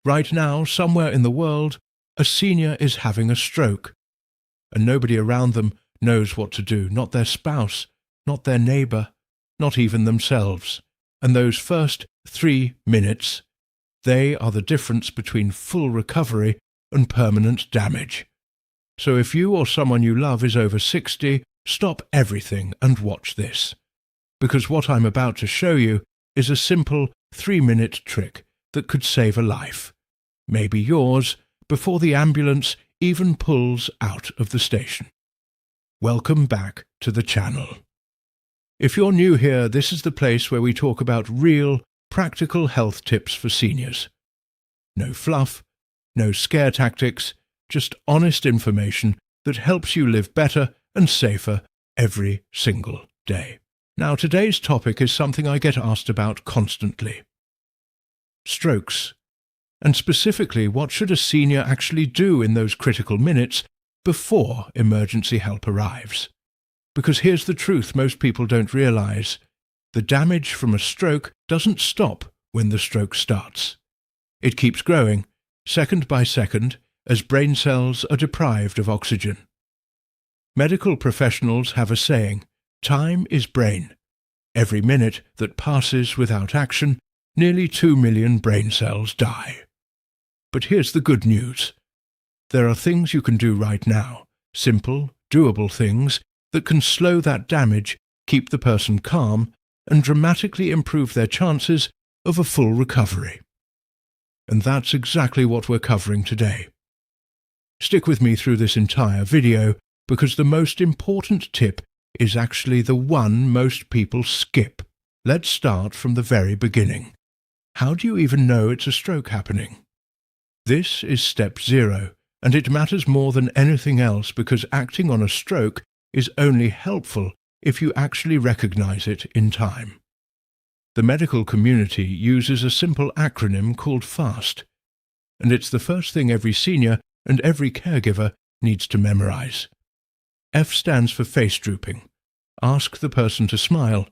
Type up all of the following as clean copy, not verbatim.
Right now, somewhere in the world, a senior is having a stroke, and nobody around them knows what to do, not their spouse, not their neighbour, not even themselves. And those first 3 minutes, they are the difference between full recovery and permanent damage. So if you or someone you love is over 60, stop everything and watch this. Because what I'm about to show you is a simple 3-minute trick that could save a life, maybe yours, before the ambulance even pulls out of the station. Welcome back to the channel. If you're new here, this is the place where we talk about real, practical health tips for seniors. No fluff, no scare tactics, just honest information that helps you live better and safer every single day. Now, today's topic is something I get asked about constantly. Strokes. And specifically, what should a senior actually do in those critical minutes before emergency help arrives? Because here's the truth most people don't realize. The damage from a stroke doesn't stop when the stroke starts. It keeps growing, second by second, as brain cells are deprived of oxygen. Medical professionals have a saying, time is brain. Every minute that passes without action, nearly 2 million brain cells die. But here's the good news. There are things you can do right now, simple, doable things that can slow that damage, keep the person calm, and dramatically improve their chances of a full recovery. And that's exactly what we're covering today. Stick with me through this entire video, because the most important tip is actually the one most people skip. Let's start from the very beginning. How do you even know it's a stroke happening? This is step 0, and it matters more than anything else because acting on a stroke is only helpful if you actually recognize it in time. The medical community uses a simple acronym called FAST, and it's the first thing every senior and every caregiver needs to memorize. F stands for face drooping. Ask the person to smile.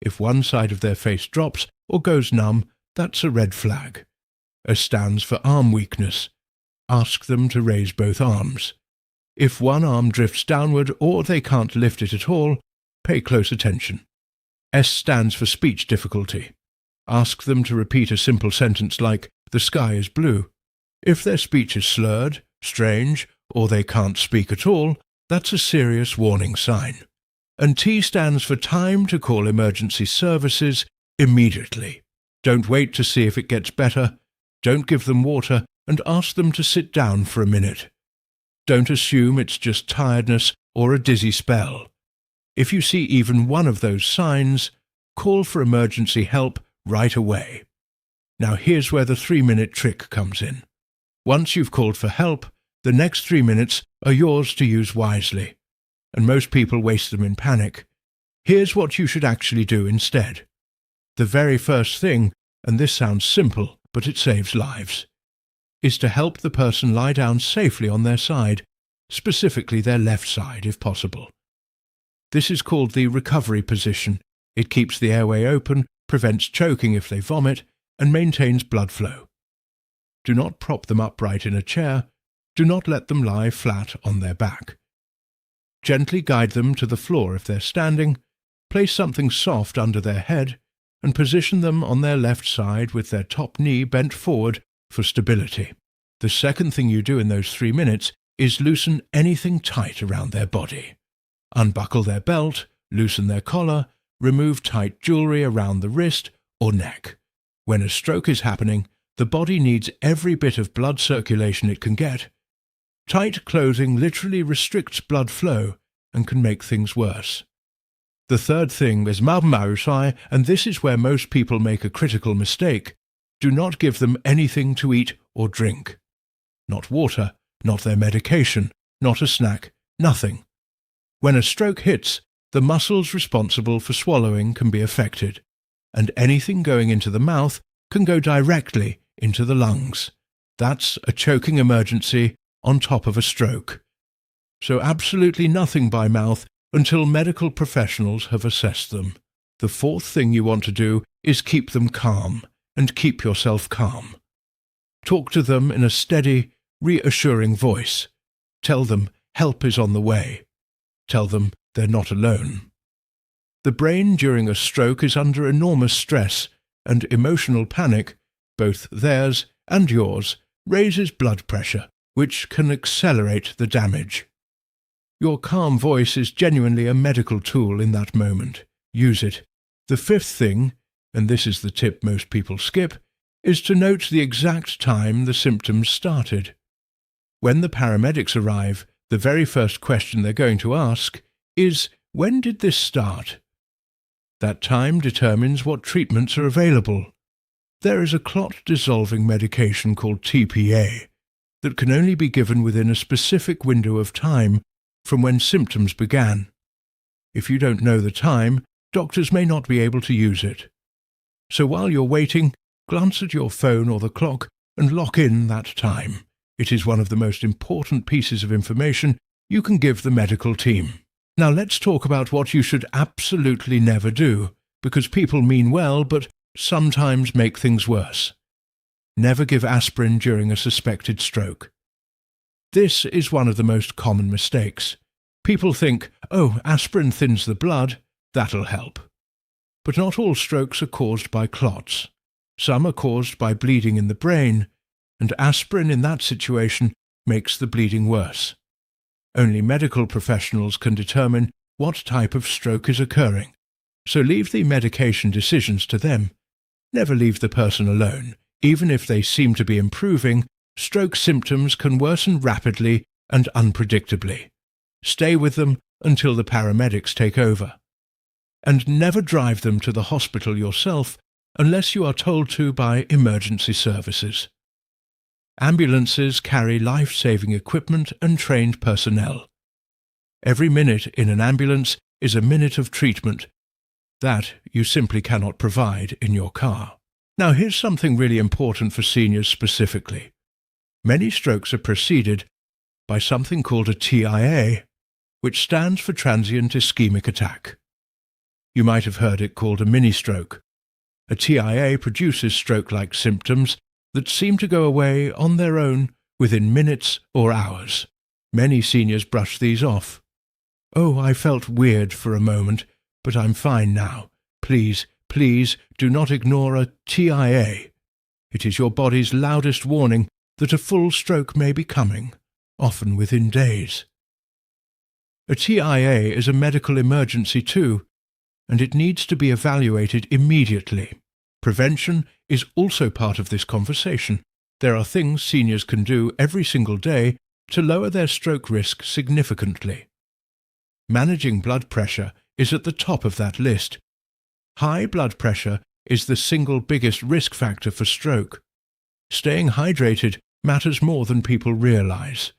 If one side of their face drops or goes numb, that's a red flag. S stands for arm weakness. Ask them to raise both arms. If one arm drifts downward or they can't lift it at all, pay close attention. S stands for speech difficulty. Ask them to repeat a simple sentence like, "The sky is blue." If their speech is slurred, strange, or they can't speak at all, that's a serious warning sign. And T stands for time to call emergency services immediately. Don't wait to see if it gets better. Don't give them water and ask them to sit down for a minute. Don't assume it's just tiredness or a dizzy spell. If you see even one of those signs, call for emergency help right away. Now here's where the 3-minute trick comes in. Once you've called for help, the next 3 minutes are yours to use wisely, and most people waste them in panic. Here's what you should actually do instead. The very first thing, and this sounds simple, but it saves lives, is to help the person lie down safely on their side, specifically their left side if possible. This is called the recovery position. It keeps the airway open, prevents choking if they vomit, and maintains blood flow. Do not prop them upright in a chair. Do not let them lie flat on their back. Gently guide them to the floor if they're standing, place something soft under their head, and position them on their left side with their top knee bent forward for stability. The second thing you do in those 3 minutes is loosen anything tight around their body. Unbuckle their belt, loosen their collar, remove tight jewelry around the wrist or neck. When a stroke is happening, the body needs every bit of blood circulation it can get. Tight clothing literally restricts blood flow and can make things worse. The third thing is marmausai, and this is where most people make a critical mistake. Do not give them anything to eat or drink. Not water, not their medication, not a snack, nothing. When a stroke hits, the muscles responsible for swallowing can be affected, and anything going into the mouth can go directly into the lungs. That's a choking emergency on top of a stroke. So absolutely nothing by mouth until medical professionals have assessed them. The fourth thing you want to do is keep them calm, and keep yourself calm. Talk to them in a steady, reassuring voice. Tell them help is on the way. Tell them they're not alone. The brain during a stroke is under enormous stress, and emotional panic, both theirs and yours, raises blood pressure, which can accelerate the damage. Your calm voice is genuinely a medical tool in that moment. Use it. The fifth thing, and this is the tip most people skip, is to note the exact time the symptoms started. When the paramedics arrive, the very first question they're going to ask is, when did this start? That time determines what treatments are available. There is a clot-dissolving medication called TPA that can only be given within a specific window of time from when symptoms began. If you don't know the time, doctors may not be able to use it. So while you're waiting, glance at your phone or the clock and lock in that time. It is one of the most important pieces of information you can give the medical team. Now let's talk about what you should absolutely never do, because people mean well but sometimes make things worse. Never give aspirin during a suspected stroke. This is one of the most common mistakes. People think, oh, aspirin thins the blood, that'll help. But not all strokes are caused by clots. Some are caused by bleeding in the brain, and aspirin in that situation makes the bleeding worse. Only medical professionals can determine what type of stroke is occurring, so leave the medication decisions to them. Never leave the person alone. Even if they seem to be improving, stroke symptoms can worsen rapidly and unpredictably. Stay with them until the paramedics take over. And never drive them to the hospital yourself unless you are told to by emergency services. Ambulances carry life-saving equipment and trained personnel. Every minute in an ambulance is a minute of treatment that you simply cannot provide in your car. Now here's something really important for seniors specifically. Many strokes are preceded by something called a TIA, which stands for transient ischemic attack. You might have heard it called a mini-stroke. A TIA produces stroke-like symptoms that seem to go away on their own within minutes or hours. Many seniors brush these off. Oh, I felt weird for a moment, but I'm fine now. Please, please do not ignore a TIA. It is your body's loudest warning that a full stroke may be coming, often within days. A TIA is a medical emergency too, and it needs to be evaluated immediately. Prevention is also part of this conversation. There are things seniors can do every single day to lower their stroke risk significantly. Managing blood pressure is at the top of that list. High blood pressure is the single biggest risk factor for stroke. Staying hydrated matters more than people realize,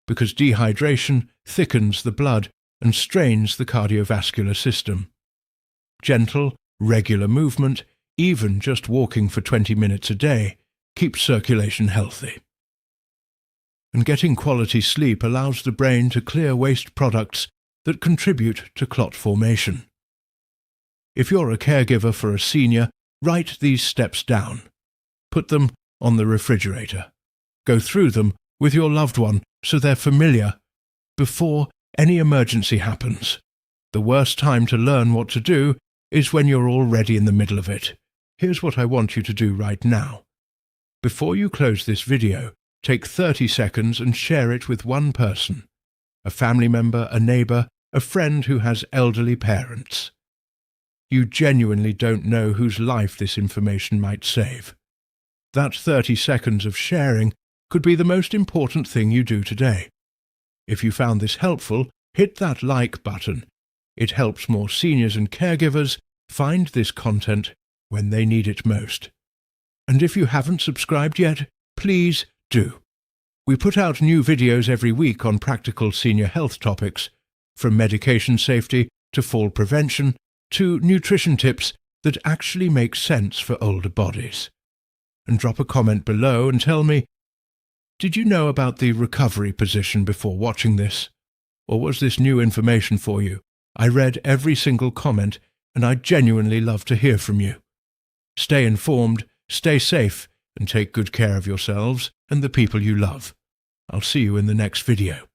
because dehydration thickens the blood and strains the cardiovascular system. Gentle, regular movement, even just walking for 20 minutes a day, keeps circulation healthy. And getting quality sleep allows the brain to clear waste products that contribute to clot formation. If you're a caregiver for a senior, write these steps down. Put them on the refrigerator. Go through them with your loved one so they're familiar before any emergency happens. The worst time to learn what to do is when you're already in the middle of it. Here's what I want you to do right now. Before you close this video, take 30 seconds and share it with one person. A family member, a neighbor, a friend who has elderly parents. You genuinely don't know whose life this information might save. That 30 seconds of sharing could be the most important thing you do today. If you found this helpful, hit that like button. It helps more seniors and caregivers find this content when they need it most. And if you haven't subscribed yet, please do. We put out new videos every week on practical senior health topics, from medication safety to fall prevention to nutrition tips that actually make sense for older bodies. And drop a comment below and tell me, did you know about the recovery position before watching this? Or was this new information for you? I read every single comment, and I'd genuinely love to hear from you. Stay informed, stay safe, and take good care of yourselves and the people you love. I'll see you in the next video.